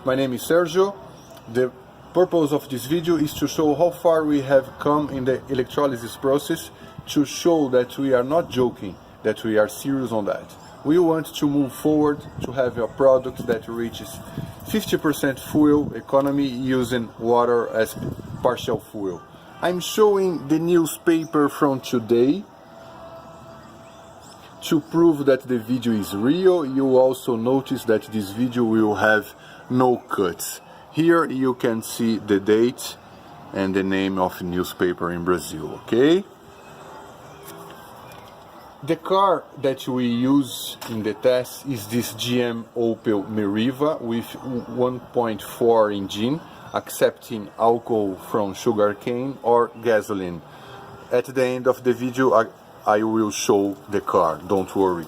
My name is Sergio. The purpose of this video is to show how far we have come in the electrolysis process, to show that we are not joking, that we are serious on that. We want to move forward to have a product that reaches 50% fuel economy using water as partial fuel. I'm showing the newspaper from today to prove that the video is real. You also notice that this video will have no cuts. Here you can see the date and the name of newspaper in Brazil, okay? The car that we use in the test is this GM Opel Meriva with 1.4 engine, accepting alcohol from sugarcane or gasoline. At the end of the video I will show the car, don't worry.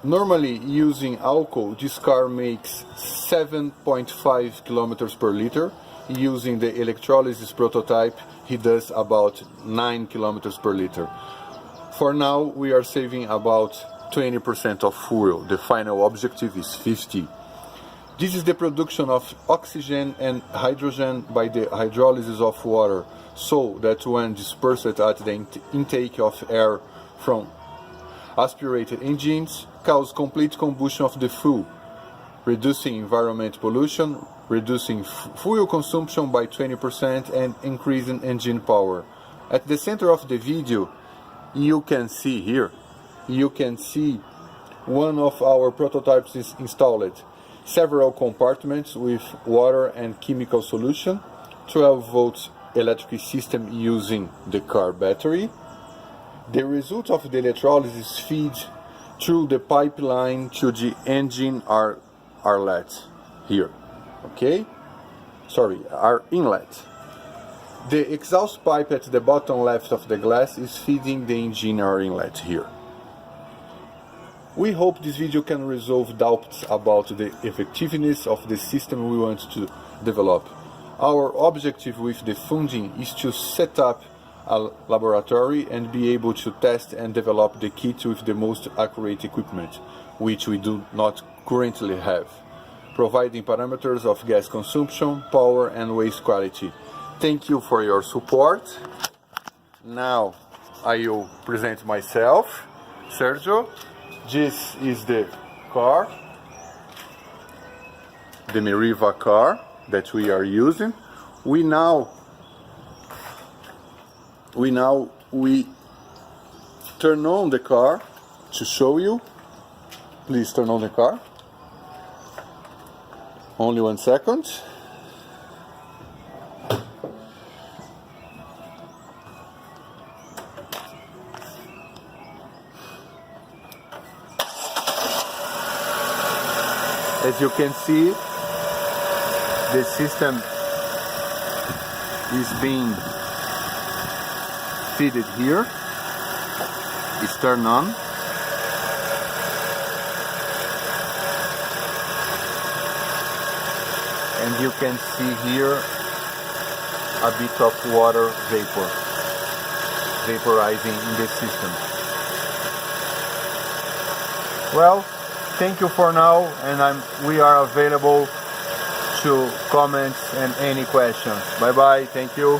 Normally, using alcohol, this car makes 7.5 kilometers per liter. Using the electrolysis prototype, he does about 9 kilometers per liter. For now, we are saving about 20% of fuel. The final objective is 50. This is the production of oxygen and hydrogen by the hydrolysis of water, so that when dispersed at the intake of air from aspirated engines, cause complete combustion of the fuel, reducing environmental pollution, reducing fuel consumption by 20% and increasing engine power. At the center of the video, you can see here, you can see one of our prototypes is installed. Several compartments with water and chemical solution, 12 volts electric system using the car battery. The result of the electrolysis feed through the pipeline to the engine are outlet here, okay? Sorry, our inlet. The exhaust pipe at the bottom left of the glass is feeding the engine or inlet here. We hope this video can resolve doubts about the effectiveness of the system we want to develop. Our objective with the funding is to set up a laboratory and be able to test and develop the kit with the most accurate equipment, which we do not currently have, providing parameters of gas consumption, power and waste quality. Thank you for your support. Now I will present myself, Sergio. This is the car, the Meriva car that we are using. We turn on the car to show you. Please turn on the car. Only 1 second. As you can see, the system is being fitted here. It's turned on. And you can see here a bit of water vapor vaporizing in the system. Well, thank you for now, and we are available to comments and any questions. Bye bye, thank you.